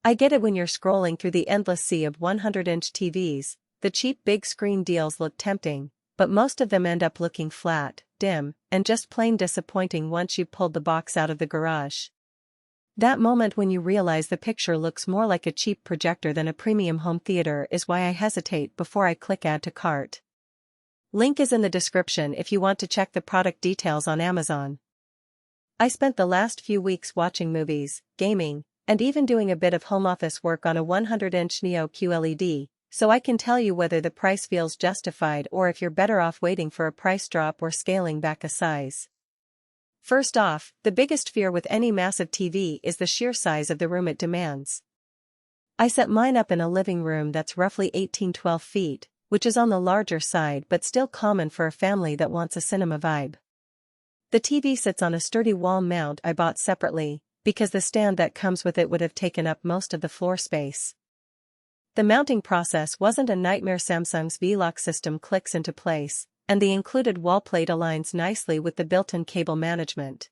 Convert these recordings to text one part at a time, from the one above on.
I get it when you're scrolling through the endless sea of 100-inch TVs, the cheap big screen deals look tempting, but most of them end up looking flat, dim, and just plain disappointing once you've pulled the box out of the garage. That moment when you realize the picture looks more like a cheap projector than a premium home theater is why I hesitate before I click add to cart. Link is in the description if you want to check the product details on Amazon. I spent the last few weeks watching movies, gaming, and even doing a bit of home office work on a 100-inch Neo QLED, so I can tell you whether the price feels justified or if you're better off waiting for a price drop or scaling back a size. First off, the biggest fear with any massive TV is the sheer size of the room it demands. I set mine up in a living room that's roughly 18-12 feet, which is on the larger side but still common for a family that wants a cinema vibe. The TV sits on a sturdy wall mount I bought separately, because the stand that comes with it would have taken up most of the floor space. The mounting process wasn't a nightmare. Samsung's V-Lock system clicks into place, and the included wall plate aligns nicely with the built-in cable management.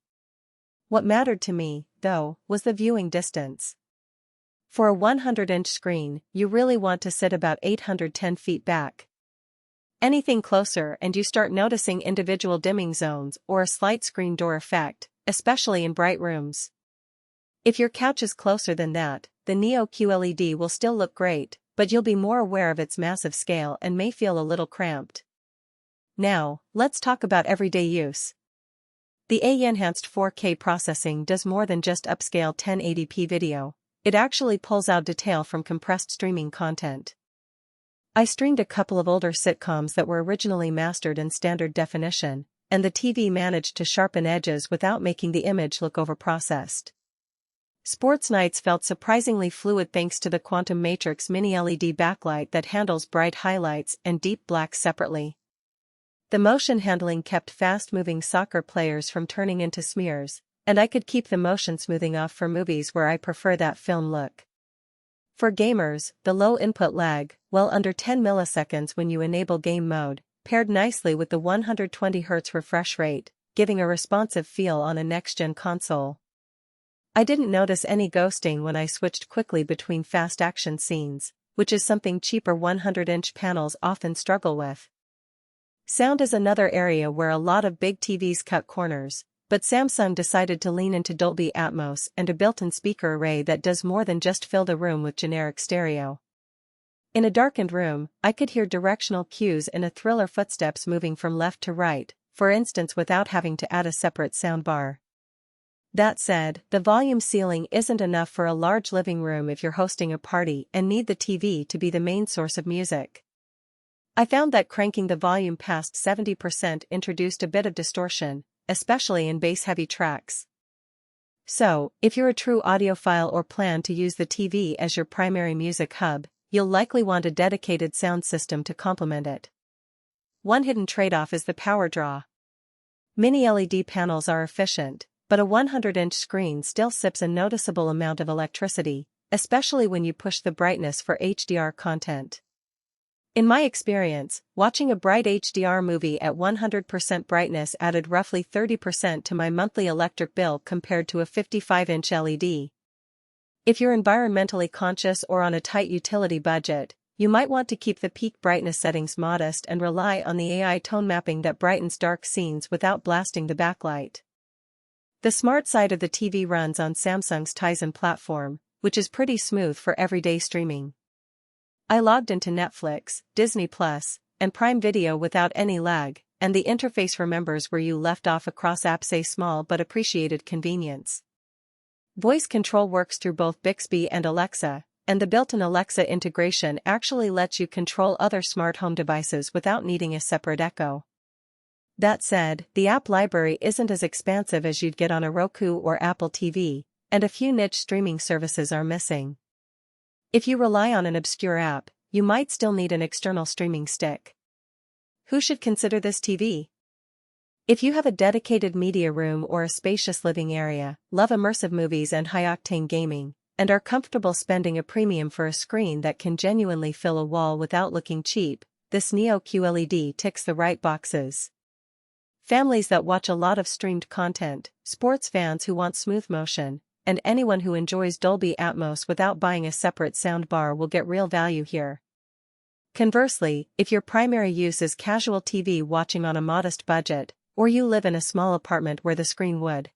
What mattered to me, though, was the viewing distance. For a 100-inch screen, you really want to sit about 810 feet back. Anything closer and you start noticing individual dimming zones or a slight screen door effect, especially in bright rooms. If your couch is closer than that, the Neo QLED will still look great, but you'll be more aware of its massive scale and may feel a little cramped. Now, let's talk about everyday use. The AI-enhanced 4K processing does more than just upscale 1080p video, it actually pulls out detail from compressed streaming content. I streamed a couple of older sitcoms that were originally mastered in standard definition, and the TV managed to sharpen edges without making the image look overprocessed. Sports nights felt surprisingly fluid thanks to the Quantum Matrix mini LED backlight that handles bright highlights and deep blacks separately. The motion handling kept fast-moving soccer players from turning into smears, and I could keep the motion smoothing off for movies where I prefer that film look. For gamers, the low input lag, well under 10 milliseconds when you enable game mode, paired nicely with the 120Hz refresh rate, giving a responsive feel on a next-gen console. I didn't notice any ghosting when I switched quickly between fast action scenes, which is something cheaper 100-inch panels often struggle with. Sound is another area where a lot of big TVs cut corners, but Samsung decided to lean into Dolby Atmos and a built-in speaker array that does more than just fill the room with generic stereo. In a darkened room, I could hear directional cues in a thriller, footsteps moving from left to right, for instance, without having to add a separate soundbar. That said, the volume ceiling isn't enough for a large living room if you're hosting a party and need the TV to be the main source of music. I found that cranking the volume past 70% introduced a bit of distortion, especially in bass-heavy tracks. So, if you're a true audiophile or plan to use the TV as your primary music hub, you'll likely want a dedicated sound system to complement it. One hidden trade-off is the power draw. Mini LED panels are efficient, but a 100-inch screen still sips a noticeable amount of electricity, especially when you push the brightness for HDR content. In my experience, watching a bright HDR movie at 100% brightness added roughly 30% to my monthly electric bill compared to a 55-inch LED. If you're environmentally conscious or on a tight utility budget, you might want to keep the peak brightness settings modest and rely on the AI tone mapping that brightens dark scenes without blasting the backlight. The smart side of the TV runs on Samsung's Tizen platform, which is pretty smooth for everyday streaming. I logged into Netflix, Disney+, and Prime Video without any lag, and the interface remembers where you left off across apps, a small but appreciated convenience. Voice control works through both Bixby and Alexa, and the built-in Alexa integration actually lets you control other smart home devices without needing a separate Echo. That said, the app library isn't as expansive as you'd get on a Roku or Apple TV, and a few niche streaming services are missing. If you rely on an obscure app, you might still need an external streaming stick. Who should consider this TV? If you have a dedicated media room or a spacious living area, love immersive movies and high-octane gaming, and are comfortable spending a premium for a screen that can genuinely fill a wall without looking cheap, this Neo QLED ticks the right boxes. Families that watch a lot of streamed content, sports fans who want smooth motion, and anyone who enjoys Dolby Atmos without buying a separate soundbar will get real value here. Conversely, if your primary use is casual TV watching on a modest budget, or you live in a small apartment where the screen would